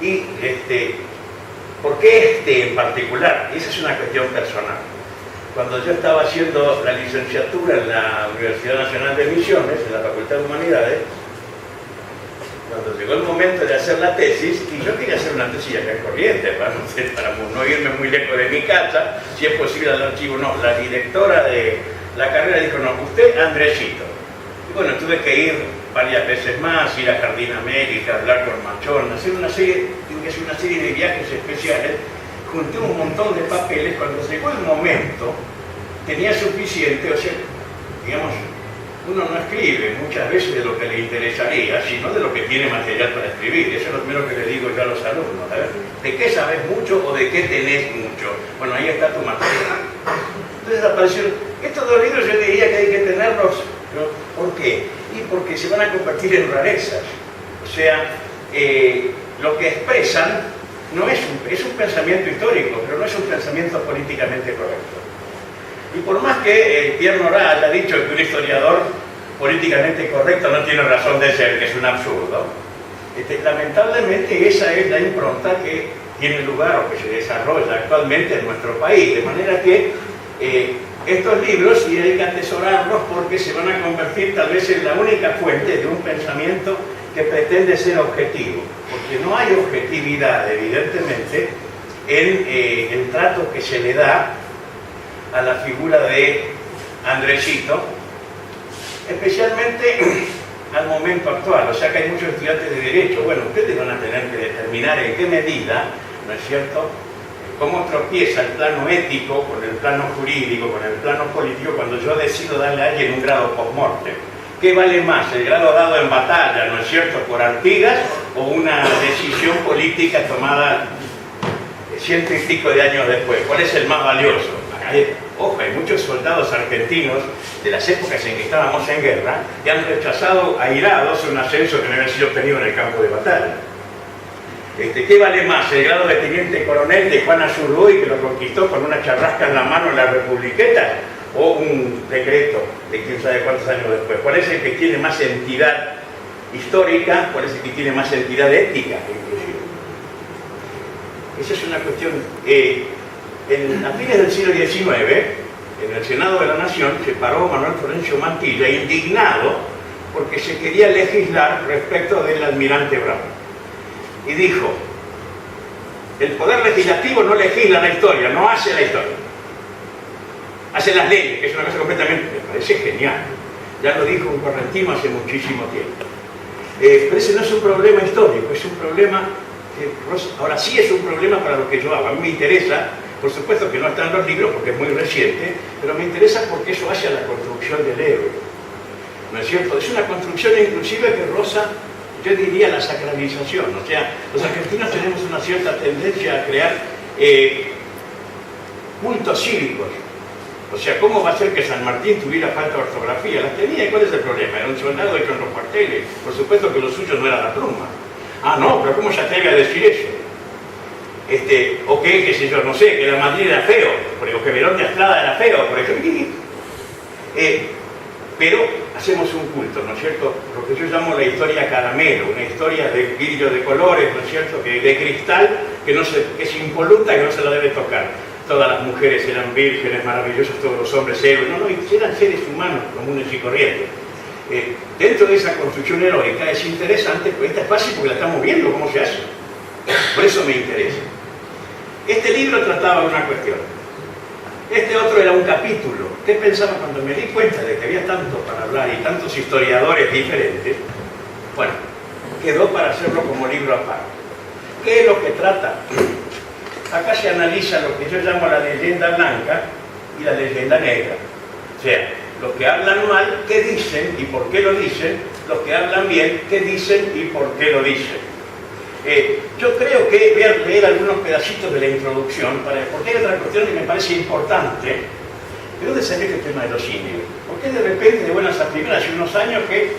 Y ¿por qué en particular? Esa es una cuestión personal. Cuando yo estaba haciendo la licenciatura en la Universidad Nacional de Misiones, en la Facultad de Humanidades, cuando llegó el momento de hacer la tesis, y yo quería hacer una tesis acá en Corrientes, para no irme muy lejos de mi casa, si es posible al archivo, no, la directora de la carrera dijo, no, usted Andresito. Y bueno, tuve que ir varias veces más, ir a Jardín América, hablar con Machón, tuve que hacer una serie de viajes especiales, junté un montón de papeles. Cuando llegó el momento, tenía suficiente, o sea, digamos, uno no escribe muchas veces de lo que le interesaría, sino de lo que tiene material para escribir. Eso es lo primero que le digo yo a los alumnos. A ver, ¿de qué sabes mucho o de qué tenés mucho? Bueno, ahí está tu material. Entonces aparecieron estos dos libros, yo diría que hay que tenerlos. ¿Por qué? Y porque se van a convertir en rarezas. O sea, lo que expresan no es un pensamiento histórico, pero no es un pensamiento políticamente correcto. Y por más que Pierre Nora haya dicho que un historiador políticamente correcto no tiene razón de ser, que es un absurdo, lamentablemente esa es la impronta que tiene lugar o que se desarrolla actualmente en nuestro país, de manera que estos libros sí hay que atesorarlos porque se van a convertir tal vez en la única fuente de un pensamiento que pretende ser objetivo, porque no hay objetividad, evidentemente, en el trato que se le da a la figura de Andresito, especialmente al momento actual. O sea que hay muchos estudiantes de Derecho. Bueno, ustedes van a tener que determinar en qué medida, ¿no es cierto?, cómo tropieza el plano ético con el plano jurídico, con el plano político, cuando yo decido darle a alguien un grado post-mortem. ¿Qué vale más, el grado dado en batalla, ¿no es cierto?, por Artigas, o una decisión política tomada ciento y pico de años después? ¿Cuál es el más valioso? Ojo, hay muchos soldados argentinos de las épocas en que estábamos en guerra que han rechazado airados un ascenso que no había sido obtenido en el campo de batalla. ¿Qué vale más, el grado de teniente coronel de Juan Azurduy, que lo conquistó con una charrasca en la mano en la Republiqueta, o un decreto de quién sabe cuántos años después? ¿Cuál es el que tiene más entidad histórica? ¿Cuál es el que tiene más entidad ética, inclusive? Esa es una cuestión. A fines del siglo XIX, en el Senado de la Nación, se paró Manuel Florencio Mantilla, indignado porque se quería legislar respecto del almirante Brown. Y dijo, el poder legislativo no legisla la historia, no hace la historia. Hace las leyes, que es una cosa completamente, me parece genial. Ya lo dijo un correntino hace muchísimo tiempo. Pero ese no es un problema histórico, es un problema, ahora sí es un problema para lo que yo hago. A mí me interesa, por supuesto que no está en los libros porque es muy reciente, pero me interesa porque eso hace a la construcción del héroe. ¿No es cierto? Es una construcción inclusive que roza, yo diría, la sacralización. O sea, los argentinos tenemos una cierta tendencia a crear cultos cívicos. O sea, ¿cómo va a ser que San Martín tuviera falta de ortografía? Las tenía, ¿y cuál es el problema? Era un soldado hecho en los cuarteles. Por supuesto que lo suyo no era la pluma. Ah, no, pero ¿cómo se atreve a decir eso? O que, qué sé yo, no sé, que la Madrid era feo, o que Verón de Astrada era feo, por ejemplo. Pero hacemos un culto, ¿no es cierto? Lo que yo llamo la historia caramelo, una historia de vidrio de colores, ¿no es cierto?, de cristal, que es impoluta, que no se la debe tocar. Todas las mujeres eran vírgenes, maravillosas, todos los hombres héroes, eran seres humanos comunes y corrientes. Dentro de esa construcción heroica es interesante, pues esta es fácil porque la estamos viendo cómo se hace. Por eso me interesa. Este libro trataba de una cuestión. Este otro era un capítulo. ¿Qué pensaba cuando me di cuenta de que había tanto para hablar y tantos historiadores diferentes? Bueno, quedó para hacerlo como libro aparte. ¿Qué es lo que trata? Acá se analiza lo que yo llamo la leyenda blanca y la leyenda negra. O sea, los que hablan mal, ¿qué dicen y por qué lo dicen? Los que hablan bien, ¿qué dicen y por qué lo dicen? Yo creo que voy a leer algunos pedacitos de la introducción, porque hay otra cuestión que me parece importante. ¿De dónde salió este tema de los indios? Porque de repente, de buenas a primeras, hace unos años que,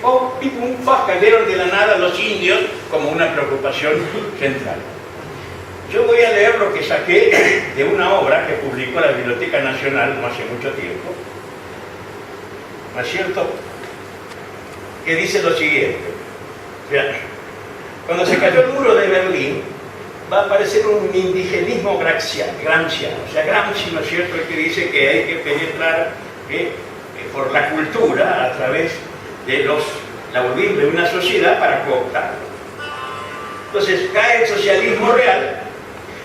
cayeron de la nada los indios como una preocupación central. Yo voy a leer lo que saqué de una obra que publicó la Biblioteca Nacional no hace mucho tiempo, ¿no es cierto?, que dice lo siguiente. O sea, cuando se cayó el muro de Berlín, va a aparecer un indigenismo gramsciano. O sea, Gramsci, ¿no es cierto?, el que dice que hay que penetrar por la cultura a través de la voluntad de una sociedad para cooptarlo. Entonces cae el socialismo real.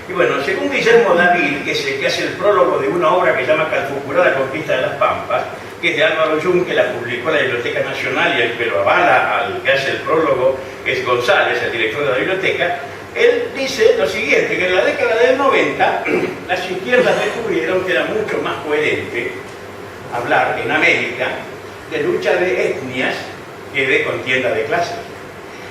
Y bueno, según Guillermo David, que es el que hace el prólogo de una obra que se llama Calfucurá, la conquista de las Pampas, que es de Álvaro Jung, que la publicó la Biblioteca Nacional, y el que lo avala al que hace el prólogo es González, el director de la biblioteca. Él dice lo siguiente, que en la década del 90 las izquierdas descubrieron que era mucho más coherente hablar en América de lucha de etnias que de contienda de clases.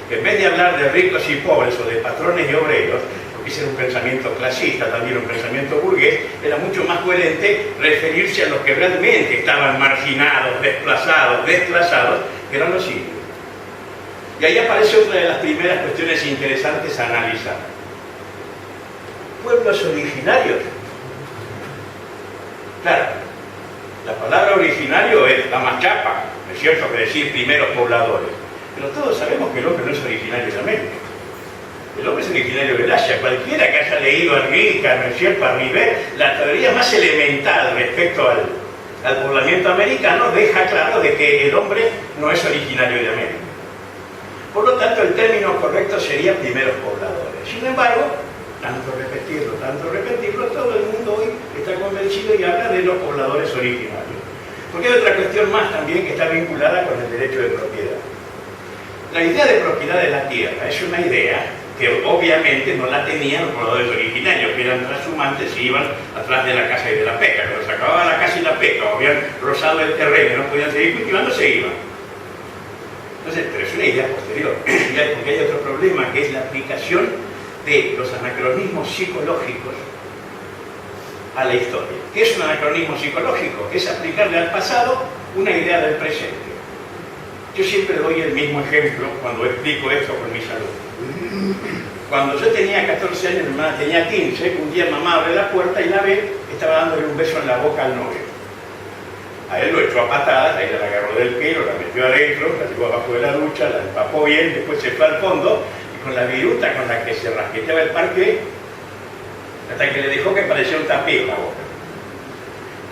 En vez de hablar de ricos y pobres o de patrones y obreros, porque ese era un pensamiento clasista, también un pensamiento burgués, era mucho más coherente referirse a los que realmente estaban marginados, desplazados, que eran los indios. Y ahí aparece otra de las primeras cuestiones interesantes a analizar. Pueblos originarios. Claro, la palabra originario es la más chapa, ¿no es cierto?, que decir primeros pobladores. Pero todos sabemos que el hombre no es originario de América. El hombre es originario del Asia. Cualquiera que haya leído a Rica, ¿no es cierto?, a Rivet, la teoría más elemental respecto al poblamiento americano deja claro de que el hombre no es originario de América. Por lo tanto, el término correcto sería primeros pobladores. Sin embargo, tanto repetirlo, todo el mundo hoy está convencido y habla de los pobladores originarios. Porque hay otra cuestión más también que está vinculada con el derecho de propiedad. La idea de propiedad de la tierra es una idea que obviamente no la tenían los pobladores originarios, que eran transhumantes y iban atrás de la caza y de la pesca. Cuando se acababa la caza y la pesca, o habían rozado el terreno y no podían seguir cultivando, se iban. Entonces, pero es una idea posterior, porque hay otro problema, que es la aplicación de los anacronismos psicológicos a la historia. ¿Qué es un anacronismo psicológico? Es aplicarle al pasado una idea del presente. Yo siempre doy el mismo ejemplo cuando explico esto con mis alumnos. Cuando yo tenía 14 años, mi hermana tenía 15, un día mamá abre la puerta y la ve, estaba dándole un beso en la boca al novio. A él lo echó a patadas, ella la agarró del pelo, la metió adentro, la llevó abajo de la ducha, la empapó bien, después se fue al fondo y con la viruta con la que se rasqueteaba el parque, hasta que le dejó que parecía un tapir la boca.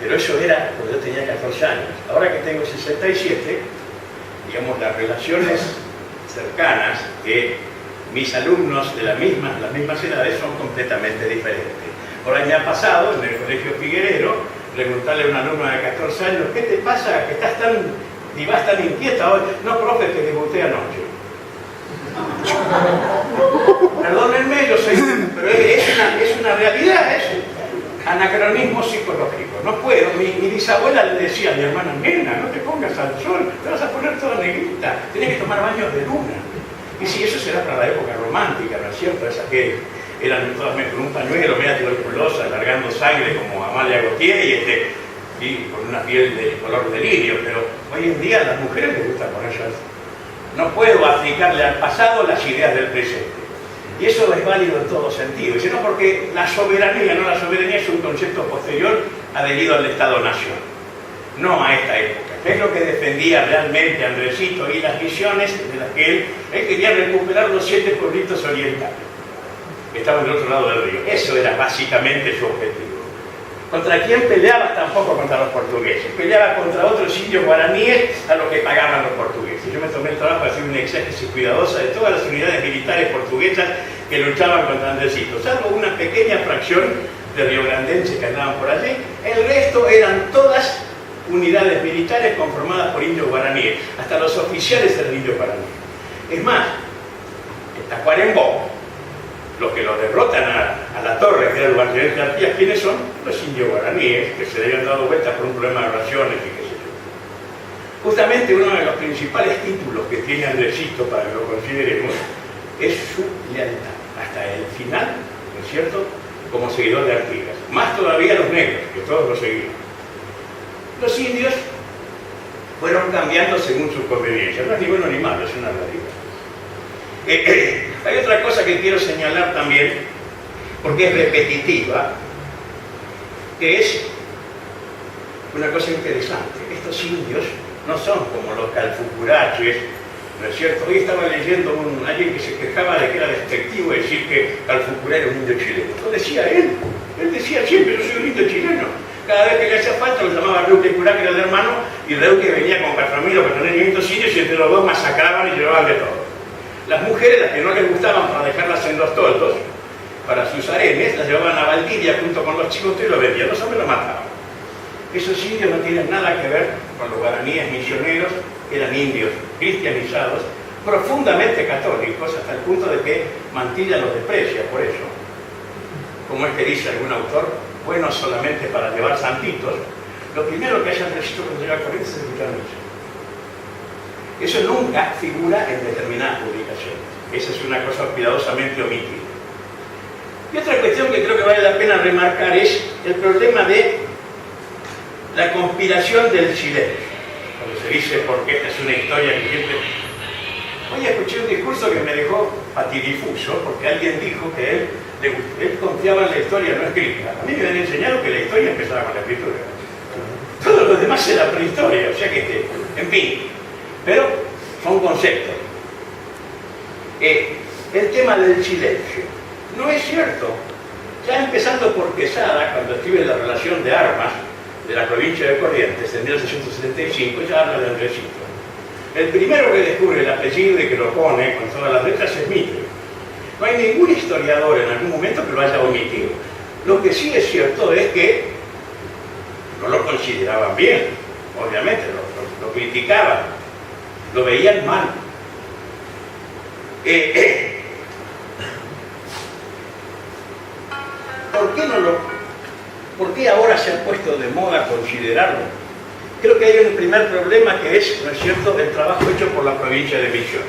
Pero eso era cuando yo tenía 14 años. Ahora que tengo 67, digamos, las relaciones cercanas de mis alumnos de las mismas edades son completamente diferentes. Por ahí me ha pasado en el colegio Figuerero preguntarle a un alumno de 14 años, ¿qué te pasa? ¿Que estás tan inquieta hoy? No, profe, que debuté anoche. Perdónenme, yo soy... Pero es una realidad, es un anacronismo psicológico. No puedo. Mi bisabuela le decía a mi hermana, nena, no te pongas al sol, te vas a poner toda negrita, tienes que tomar baños de luna. Y si eso será para la época romántica, ¿no es cierto? Esas que eran todas con un pañuelo, media tuberculosa, alargando sangre como Amalia Gautier y con una piel de color de lirio, pero hoy en día a las mujeres les gusta ponerse así. No puedo aplicarle al pasado las ideas del presente. Y eso es válido en todo sentido. Y sino porque la soberanía es un concepto posterior adherido al Estado-Nación, no a esta época. ¿Qué es lo que defendía realmente Andresito y las visiones de las que él quería recuperar los 7 pueblitos orientales que estaban del otro lado del río? Eso era básicamente su objetivo. ¿Contra quién peleaba? Tampoco contra los portugueses. Peleaba contra otros indios guaraníes a los que pagaban los portugueses. Yo me tomé el trabajo de hacer una exégesis cuidadosa de todas las unidades militares portuguesas que luchaban contra Andresito, salvo una pequeña fracción de riograndenses que andaban por allí. El resto eran todas unidades militares conformadas por indios guaraníes. Hasta los oficiales eran indios guaraníes. Es más, en Tacuarembó, los que los derrotan a la torre, que era el Guardián de Artigas, ¿quiénes son? Los indios guaraníes, que se le habían dado vueltas por un problema de raciones y qué sé yo. Justamente uno de los principales títulos que tiene Andresito, para que lo consideremos, es su lealtad, hasta el final, ¿no es cierto?, como seguidor de Artigas. Más todavía los negros, que todos lo seguían. Los indios fueron cambiando según su conveniencia. No es ni bueno ni malo, es una realidad. Hay otra cosa que quiero señalar también, porque es repetitiva, que es una cosa interesante. Estos indios no son como los calfucuraches ¿no es cierto? Hoy estaba leyendo alguien que se quejaba de que era despectivo decir que Calfucurá era un indio chileno. Lo decía él decía siempre, yo soy un indio chileno. Cada vez que le hacía falta lo llamaba Reuque Curá, que era el hermano, y Reuque venía con 4.000 o 4.500 indios y entre los dos masacraban y llevaban de todo. Las mujeres, las que no les gustaban para dejarlas en los toldos, para sus harenes, las llevaban a Valdivia junto con los chicos y lo vendían, los hombres lo mataban. Esos indios no tienen nada que ver con los guaraníes misioneros, que eran indios cristianizados, profundamente católicos, hasta el punto de que Mantilla los desprecia por eso. Como es que dice algún autor, bueno solamente para llevar santitos, lo primero que hayan registro cuando llega a Corrientes es escuchar misa. Eso nunca figura en determinadas publicaciones. Esa es una cosa cuidadosamente omitida. Y otra cuestión que creo que vale la pena remarcar es el problema de la conspiración del silencio. Cuando se dice, porque esta es una historia que siempre... Hoy escuché un discurso que me dejó patidifuso, porque alguien dijo que él confiaba en la historia no escrita. A mí me han enseñado que la historia empezaba con la escritura. Todo lo demás es la prehistoria, o sea que, en fin. Pero son conceptos. El tema del silencio. No es cierto. Ya empezando por Quesada, cuando escribe la relación de armas de la provincia de Corrientes, en 1675, ya habla de Andresito. El primero que descubre el apellido y que lo pone con todas las letras es Mitre. No hay ningún historiador en algún momento que lo haya omitido. Lo que sí es cierto es que no lo consideraban bien, obviamente, lo criticaban, lo veían mal. ¿Por qué ahora se ha puesto de moda considerarlo? Creo que hay un primer problema que es, ¿no es cierto?, el trabajo hecho por la provincia de Misiones.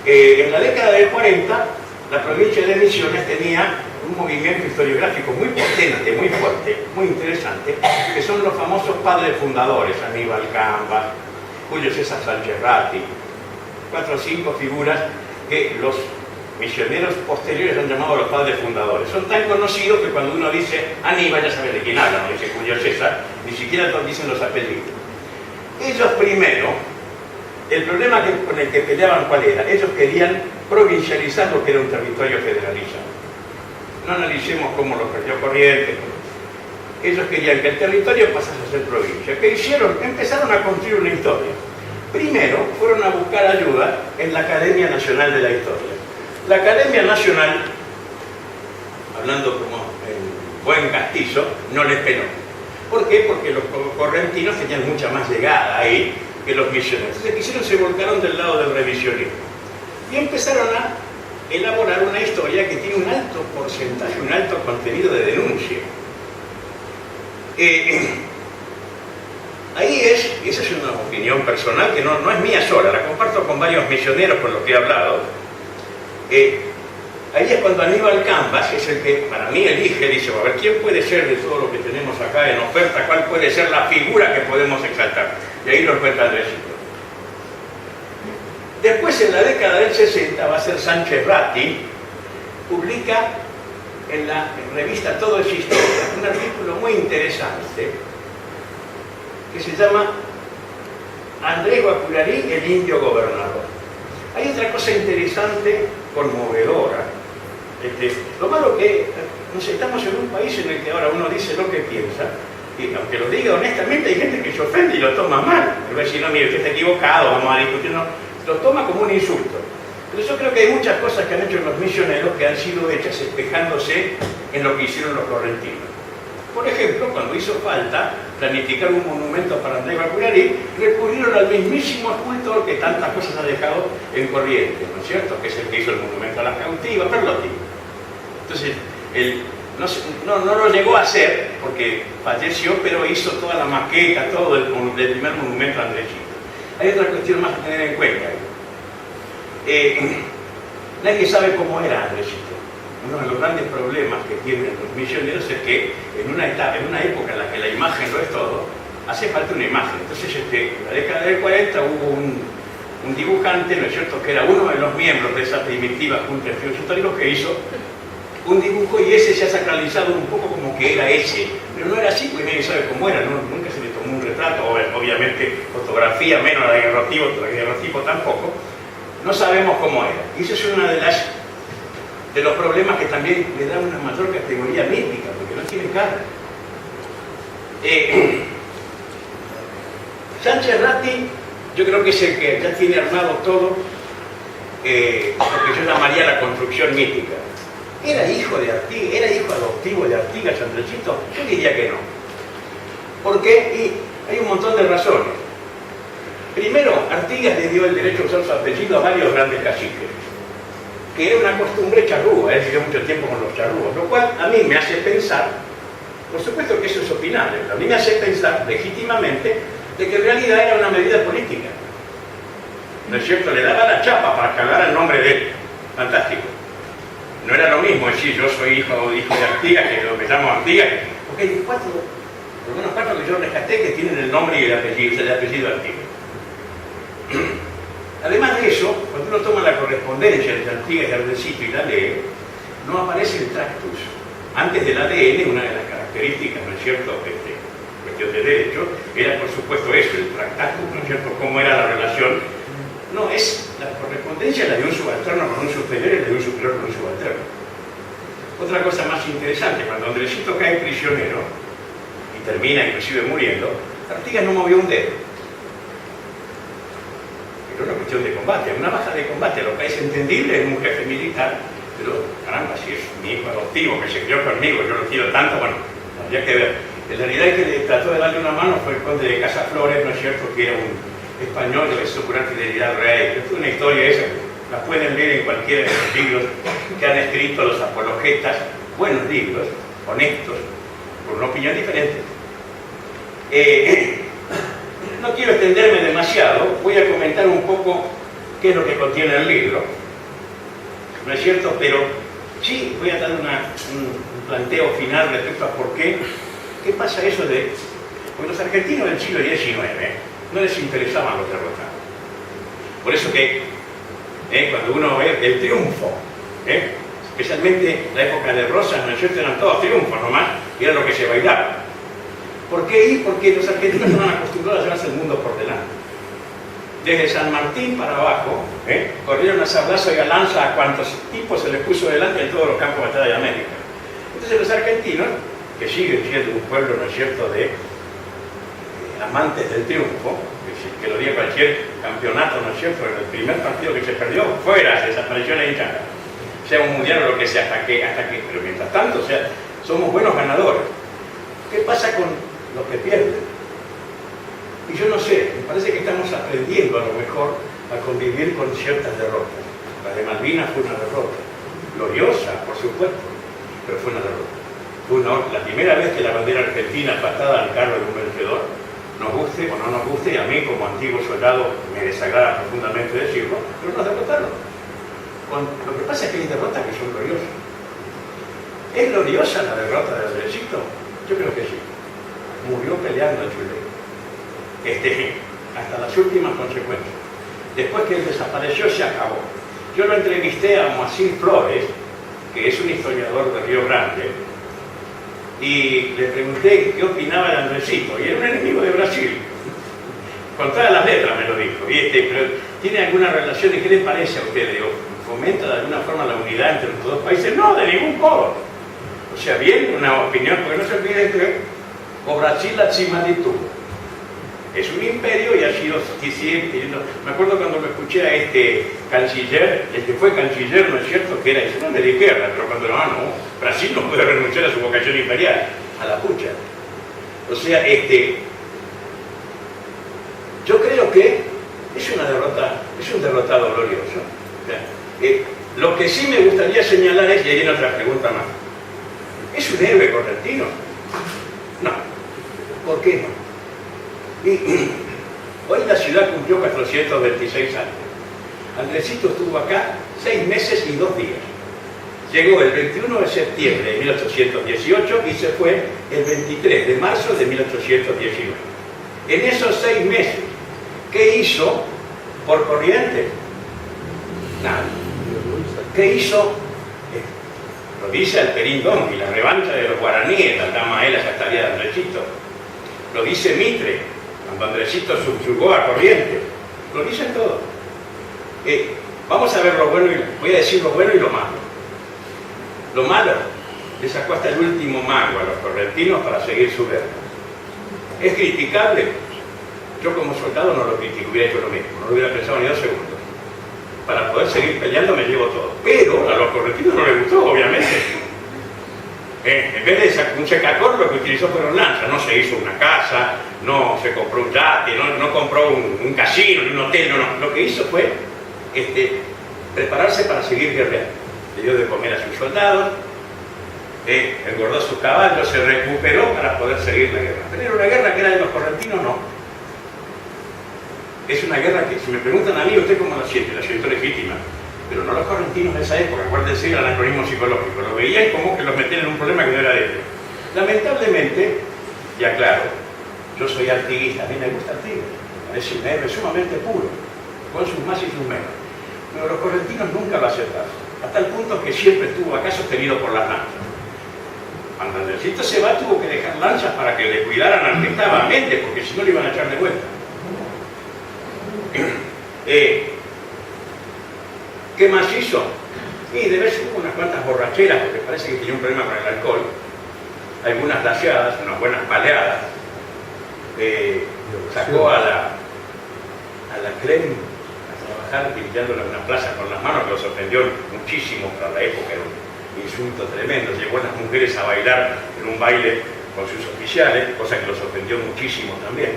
En la década del 40, la provincia de Misiones tenía un movimiento historiográfico muy potente, muy fuerte, muy interesante, que son los famosos padres fundadores, Aníbal Cambas, Julio César Sánchez Ratti, 4 o 5 figuras que los misioneros posteriores han llamado los padres fundadores. Son tan conocidos que cuando uno dice Aníbal ya sabe de quién habla, no dice Julio César, ni siquiera dicen los apellidos. Ellos primero, el problema con el que peleaban, ¿cuál era? Ellos querían provincializar lo que era un territorio federalizado. No analicemos cómo lo perdió Corrientes. Ellos querían que el territorio pasase a ser provincia. ¿Qué hicieron? Empezaron a construir una historia. Primero fueron a buscar ayuda en la Academia Nacional de la Historia. La Academia Nacional, hablando como en buen castizo, no les peló. ¿Por qué? Porque los correntinos tenían mucha más llegada ahí que los misioneros. Entonces quisieron, se volcaron del lado del revisionismo. Y empezaron a elaborar una historia que tiene un alto porcentaje, un alto contenido de denuncia. Ahí es, y esa es una opinión personal que no es mía sola, la comparto con varios misioneros con los que he hablado. Ahí es cuando Aníbal Cambas es el que para mí elige, dice, a ver, ¿quién puede ser de todo lo que tenemos acá en oferta? ¿Cuál puede ser la figura que podemos exaltar? Y ahí lo encuentra Andresito. Después, en la década del 60, va a ser Sánchez Ratti, publica en la revista Todo es Historia un artículo muy interesante que se llama Andrés Guapurarí, el indio gobernador. Hay otra cosa interesante, conmovedora. Lo malo que, no sé, estamos en un país en el que ahora uno dice lo que piensa, y aunque lo diga honestamente, hay gente que se ofende y lo toma mal. Le va a decir, no, mire, usted está equivocado, vamos a discutir, no. Lo toma como un insulto. Pero yo creo que hay muchas cosas que han hecho los misioneros que han sido hechas espejándose en lo que hicieron los correntinos. Por ejemplo, cuando hizo falta planificar un monumento para Andrés Guapurarí, recurrieron al mismísimo escultor que tantas cosas ha dejado en Corrientes, ¿no es cierto? Que es el que hizo el monumento a las cautivas, Perlotti. Entonces, él no lo llegó a hacer porque falleció, pero hizo toda la maqueta, todo el primer monumento a Andresito. Hay otra cuestión más que tener en cuenta. Nadie sabe cómo era Andresito. Uno de los grandes problemas que tienen los misioneros es que en una época en la que la imagen lo es todo, hace falta una imagen. Entonces, en la década del 40 hubo un dibujante, ¿no es cierto?, que era uno de los miembros de esa primitiva Junta de Estudios Históricos, que hizo un dibujo y ese se ha sacralizado un poco como que era ese. Pero no era así, porque nadie sabe cómo era, nunca se le tomó un retrato, obviamente fotografía, menos la daguerrotipo tampoco, no sabemos cómo era. Y eso es uno de los problemas que también le da una mayor categoría mítica, porque no tiene cara. Sánchez Ratti, yo creo que es el que ya tiene armado todo lo que yo llamaría la construcción mítica. ¿Era hijo de Artigas? ¿Era hijo adoptivo de Artigas, Andresito? Yo diría que no. ¿Por qué? Y hay un montón de razones. Primero, Artigas le dio el derecho a usar su apellido a varios grandes caciques, que era una costumbre charrúa, él vivió mucho tiempo con los charrúos, lo cual a mí me hace pensar, por supuesto que eso es opinable, pero a mí me hace pensar legítimamente de que en realidad era una medida política. ¿No es cierto? Le daba la chapa para cagar el nombre de él. Fantástico. No era lo mismo decir yo soy hijo de Artigas, que me llamo Artigas, porque hay por lo menos cuatro que yo rescaté que tienen el nombre y el apellido Artigas. Además de eso, cuando uno toma la correspondencia entre Artigas y Ardecito y la lee, no aparece el tractus. Antes del ADN, una de las características, ¿no es cierto?, cuestión de derecho, era por supuesto eso, el tractatus, ¿no es cierto?, cómo era la relación. No, es la correspondencia la de un subalterno con un superior y la de un superior con un subalterno. Otra cosa más interesante, cuando Andresito cae prisionero y termina inclusive muriendo, Artigas no movió un dedo. Era una cuestión de combate, una baja de combate, lo que es entendible en un jefe militar, pero caramba, si es mi hijo adoptivo que se crió conmigo, yo lo quiero tanto, bueno, habría que ver. En realidad el que le trató de darle una mano fue el conde de Casaflores, ¿no es cierto?, que era un español que hizo jurar fidelidad al rey. Es una historia esa, la pueden leer en cualquiera de los libros que han escrito los apologetas, buenos libros, honestos, con una opinión diferente. No quiero extenderme demasiado, voy a comentar un poco qué es lo que contiene el libro, ¿no es cierto? Pero sí voy a dar un planteo final respecto a por qué pasa eso de... Porque los argentinos del siglo XIX no les interesaban los derrotados. Por eso que cuando uno ve el triunfo, especialmente la época de Rosas, ¿no es cierto?, eran todos triunfos nomás, y era lo que se bailaba. ¿Por qué? Porque los argentinos estaban acostumbrados a llevarse el mundo por delante. Desde San Martín para abajo, corrieron a sablazo y a lanza a cuantos tipos se les puso delante en todos los campos de batalla de América. Entonces los argentinos, que siguen siendo un pueblo, ¿no es cierto?, de amantes del triunfo, que lo diga cualquier campeonato, ¿no es cierto?, el primer partido que se perdió, fuera, se desapareció la hinchada, sea un mundial o lo que sea, hasta que, pero mientras tanto, o sea, somos buenos ganadores. ¿Qué pasa con los que pierden? Y yo no sé, me parece que estamos aprendiendo a lo mejor a convivir con ciertas derrotas. La de Malvinas fue una derrota, gloriosa, por supuesto, pero fue una derrota. Fue la primera vez que la bandera argentina patada al carro de un vencedor, nos guste o no nos guste, y a mí como antiguo soldado me desagrada profundamente decirlo, pero nos derrotaron. Lo que pasa es que hay derrotas que son gloriosas. ¿Es gloriosa la derrota de Andresito? Yo creo que sí. Murió peleando en Chile. Hasta las últimas consecuencias. Después que él desapareció, se acabó. Yo lo entrevisté a Moacir Flores, que es un historiador de Río Grande, y le pregunté qué opinaba de Andresito, y era un enemigo de Brasil. Con todas las letras me lo dijo. Pero ¿tiene alguna relación? ¿Y qué le parece a usted? Digo, ¿fomenta de alguna forma la unidad entre los dos países? No, de ningún modo. O sea, bien, una opinión, porque no se olvide que o Brasil la Chimalitu es un imperio y ha sido, me acuerdo cuando me escuché a este canciller, el que fue canciller, ¿no es cierto?, que era no de la izquierda, pero cuando no, Brasil no puede renunciar a su vocación imperial, a la pucha. O sea, yo creo que es una derrota, es un derrotado glorioso. O sea, lo que sí me gustaría señalar es, y ahí viene otra pregunta más, ¿es un héroe correntino? No. ¿Por qué no? Hoy la ciudad cumplió 426 años. Andresito estuvo acá 6 meses y 2 días. Llegó el 21 de septiembre de 1818 y se fue el 23 de marzo de 1819. En esos 6 meses, ¿qué hizo por Corrientes? Nada. ¿Qué hizo? Lo dice Alperín Don y la revancha de los guaraníes, la Tamaela, esa tarea de Andresito. Lo dice Mitre, cuando Andresito subyugó a Corrientes, lo dicen todo. Vamos a ver lo bueno, voy a decir lo bueno y lo malo. Lo malo, le sacó hasta el último mango a los correntinos para seguir su guerra. ¿Es criticable? Yo como soldado no lo critico, hubiera hecho lo mismo, no lo hubiera pensado ni 2 segundos. Para poder seguir peleando me llevo todo. Pero a los correntinos no les gustó, obviamente. En vez de un secacor, lo que utilizó fueron lanzas. No se hizo una casa, no se compró un yate, no compró un casino, ni un hotel, no. Lo que hizo fue prepararse para seguir guerreando. Le dio de comer a sus soldados, engordó sus caballos, se recuperó para poder seguir la guerra. Pero era una guerra que era de los correntinos, no. Es una guerra que, si me preguntan a mí, ¿usted cómo la siento legítima? Pero no los correntinos de esa época, acuérdense el anacronismo psicológico, lo veían como que los metían en un problema que no era de ellos. Lamentablemente, y aclaro, yo soy artiguista, a mí me gusta Artigas, es un héroe sumamente puro, con sus más y sus menos. Pero los correntinos nunca lo aceptaron, hasta el punto que siempre estuvo acá sostenido por las lanzas. Cuando Andresito se va, tuvo que dejar lanzas para que le cuidaran al que estaba a mente, porque si no le iban a echar de vuelta. ¿Qué más hizo? Y de vez hubo unas cuantas borracheras, porque parece que tenía un problema con el alcohol. Algunas laseadas, unas buenas paleadas. Sacó a la Clem a trabajar pintándola en una plaza con las manos, que los ofendió muchísimo para la época, era un insulto tremendo. Llevó a las mujeres a bailar en un baile con sus oficiales, cosa que los ofendió muchísimo también.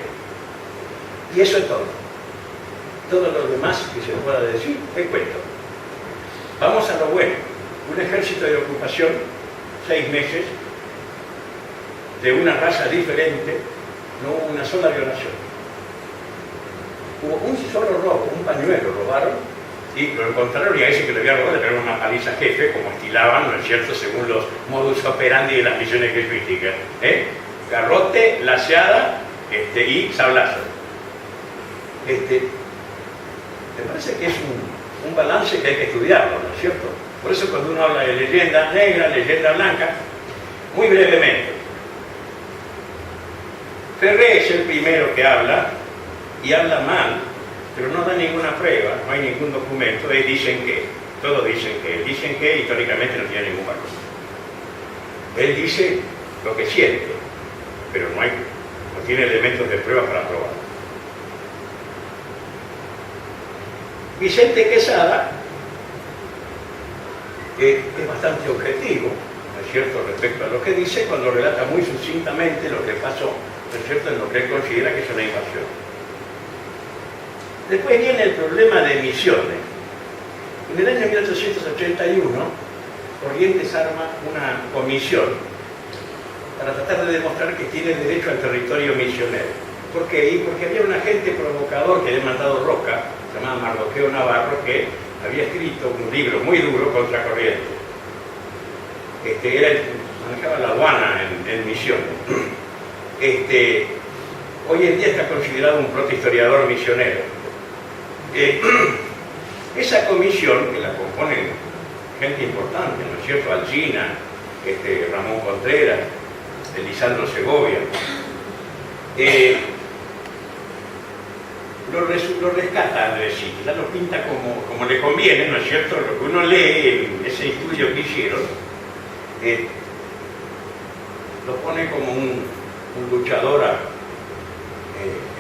Y eso es todo. Todo lo demás que se pueda decir, te cuento. Vamos a lo bueno. Un ejército de ocupación, 6 meses, de una raza diferente, no hubo una sola violación. Hubo un solo robo, un pañuelo robaron, y lo encontraron, y a ese que le había robado le pegaron una paliza jefe, como estilaban, ¿no es cierto?, según los modus operandi de las misiones jesuíticas. Garrote, laseada y sablazo. Me parece que es un balance que hay que estudiarlo, ¿no es cierto? Por eso cuando uno habla de leyenda negra, leyenda blanca, muy brevemente. Ferré es el primero que habla, y habla mal, pero no da ninguna prueba, no hay ningún documento, dicen que, todos dicen que históricamente no tiene ningún valor. Él dice lo que siente, pero no tiene elementos de prueba para probar. Vicente Quesada es bastante objetivo, ¿no es cierto?, respecto a lo que dice, cuando relata muy sucintamente lo que pasó, ¿no es cierto?, en lo que él considera que es una invasión. Después viene el problema de Misiones. En el año 1881, Corrientes arma una comisión para tratar de demostrar que tiene derecho al territorio misionero. ¿Por qué? Porque había un agente provocador que había mandado Roca, llamado Mardoqueo Navarro, que había escrito un libro muy duro contra Corrientes. Manejaba la aduana en Misiones. Hoy en día está considerado un protohistoriador misionero. Esa comisión, que la componen gente importante, ¿no es cierto?, Alsina, Ramón Contreras, Lisandro Segovia, lo rescata a Andresito, ya lo pinta como le conviene, ¿no es cierto? Lo que uno lee en ese estudio que hicieron, lo pone como un luchador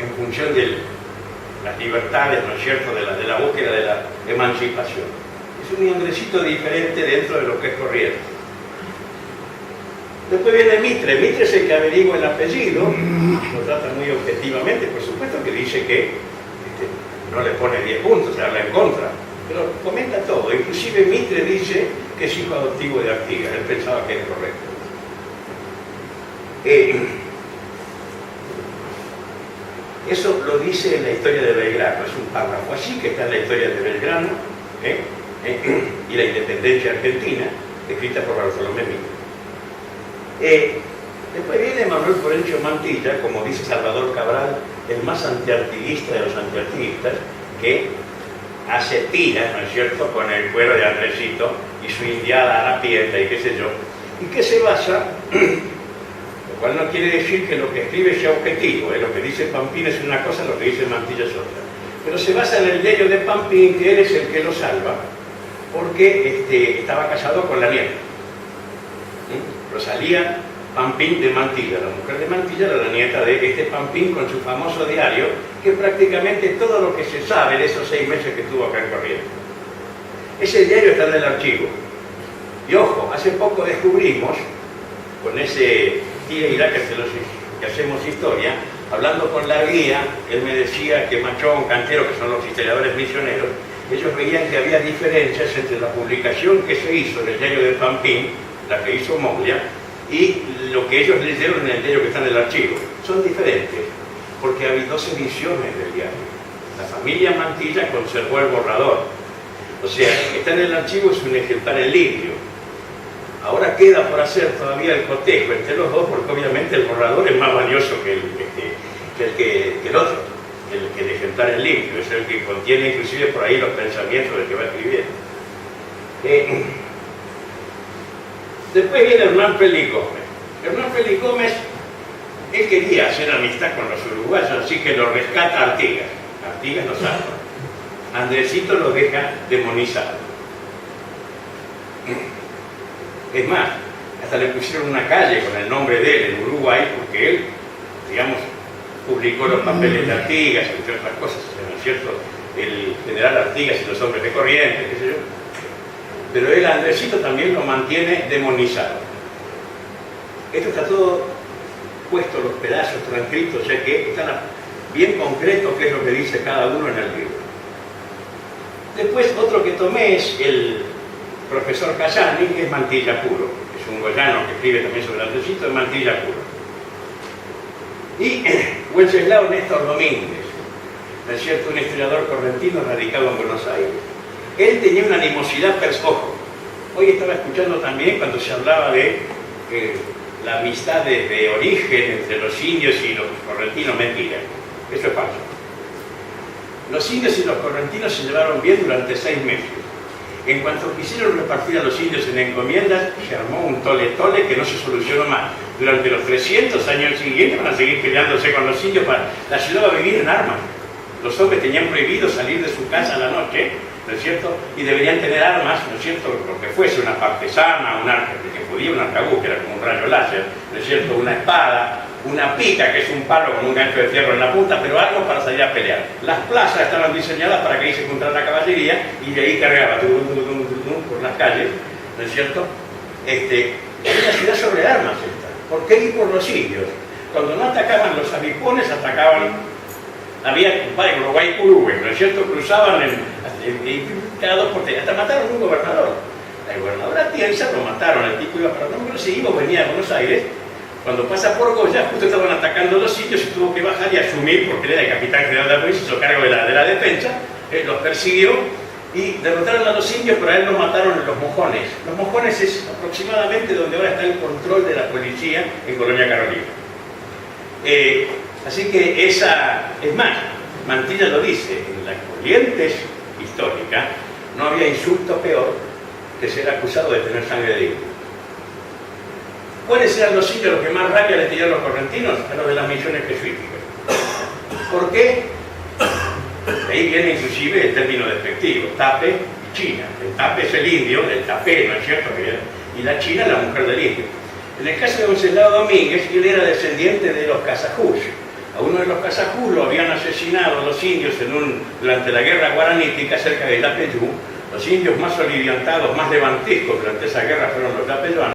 en función de las libertades, ¿no es cierto?, de la búsqueda de la emancipación. Es un Andresito diferente dentro de lo que es Corrientes. Después viene Mitre. Mitre es el que averigua el apellido, lo trata muy objetivamente, por supuesto que dice que no le pone 10 puntos, se habla en contra, pero comenta todo. Inclusive Mitre dice que es hijo adoptivo de Artigas, él pensaba que es correcto. Eso lo dice en la historia de Belgrano, es un párrafo así que está en la historia de Belgrano y la independencia argentina, escrita por Bartolomé Mitre. Después viene Manuel Florencio Mantilla, como dice Salvador Cabral, el más antiartiguista de los antiartiguistas, que hace tiras, ¿no es cierto?, con el cuero de Andresito y su indiada harapienta y qué sé yo, y que se basa, cual no quiere decir que lo que escribe sea objetivo, lo que dice Pampín es una cosa, lo que dice Mantilla es otra. Pero se basa en el diario de Pampín, que él es el que lo salva, porque estaba casado con la nieta. Rosalía Pampín de Mantilla, la mujer de Mantilla era la nieta de este Pampín con su famoso diario, que prácticamente todo lo que se sabe de esos 6 meses que estuvo acá en Corrientes. Ese diario está en el archivo. Y ojo, hace poco descubrimos, con ese tira y da que hacemos historia, hablando con la guía, él me decía que Machón, Cantero, que son los historiadores misioneros, ellos veían que había diferencias entre la publicación que se hizo en el diario de Pampín, la que hizo Moglia, y lo que ellos leyeron en el diario que está en el archivo. Son diferentes, porque había 2 ediciones del diario. La familia Mantilla conservó el borrador. O sea, está en el archivo, es un ejemplar en limpio. Ahora queda por hacer todavía el cotejo entre los dos, porque obviamente el borrador es más valioso que el otro, que el ejemplar en limpio, es el que contiene inclusive por ahí los pensamientos del que va escribiendo. Después viene Hernán Félix Gómez. Hernán Félix Gómez, él quería hacer amistad con los uruguayos, así que lo rescata Artigas. Artigas lo salva. Andresito lo deja demonizado. Es más, hasta le pusieron una calle con el nombre de él en Uruguay, porque él, digamos, publicó los papeles de Artigas, entre otras cosas, ¿no es cierto? El general Artigas y los hombres de Corrientes, qué sé yo. Pero él, Andresito, también lo mantiene demonizado. Esto está todo puesto, los pedazos transcritos, ya que está bien concreto qué es lo que dice cada uno en el libro. Después, otro que tomé es el profesor Casani, que es Mantilla puro. Es un goyano que escribe también sobre Andresito, es Mantilla puro. Y Wenceslao Néstor Domínguez, ¿no es cierto? Un historiador correntino radicado en Buenos Aires. Él tenía una animosidad ojo. Hoy estaba escuchando también cuando se hablaba de la amistad de origen entre los indios y los correntinos. Mentira, eso es falso. Los indios y los correntinos se llevaron bien durante 6 meses. En cuanto quisieron repartir a los indios en encomiendas, se armó un tole-tole que no se solucionó más. Durante los 300 años siguientes van a seguir peleándose con los indios. La ciudad va a vivir en armas. Los hombres tenían prohibido salir de su casa a la noche, ¿no es cierto? Y deberían tener armas, ¿no es cierto? Lo que fuese, una partesana, que podía, un arcabuz, que era como un rayo láser, ¿no es cierto? Una espada, una pica, que es un palo con un gancho de fierro en la punta, pero algo para salir a pelear. Las plazas estaban diseñadas para que ahí se encontrara la caballería y de ahí cargaba por las calles, ¿no es cierto? Es una ciudad sobre armas esta. ¿Por qué ir por los indios? Cuando no atacaban los abipones, atacaban, había los guaycurúes, ¿no es cierto? Cruzaban cada 2 por 3, hasta mataron un gobernador. El gobernador Atienza lo mataron, el tipo iba para Nombre Seguimos, venía de Buenos Aires. Cuando pasa por Goya, justo estaban atacando los sitios y tuvo que bajar y asumir, porque era el capitán general de la provincia, hizo cargo de la defensa, los persiguió y derrotaron a los indios, pero a él lo mataron en los mojones. Los mojones es aproximadamente donde ahora está el control de la policía en Colonia Carolina. Así que esa, es más, Mantilla lo dice, en las Corrientes históricas no había insulto peor que ser acusado de tener sangre de indio. ¿Cuáles eran los indios los que más rabia le tenían los correntinos? A los de las misiones jesuíticas. ¿Por qué? De ahí viene inclusive el término despectivo, tape y china. El tape es el indio, el tapé, ¿no es cierto? Y la china la mujer del indio. En el caso de Wenceslao Domínguez, él era descendiente de los casajús. A uno de los casajús lo habían asesinado los indios durante la guerra guaranítica cerca de Yapeyú. Los indios más soliviantados, más levantiscos durante esa guerra fueron los yapeyuanos.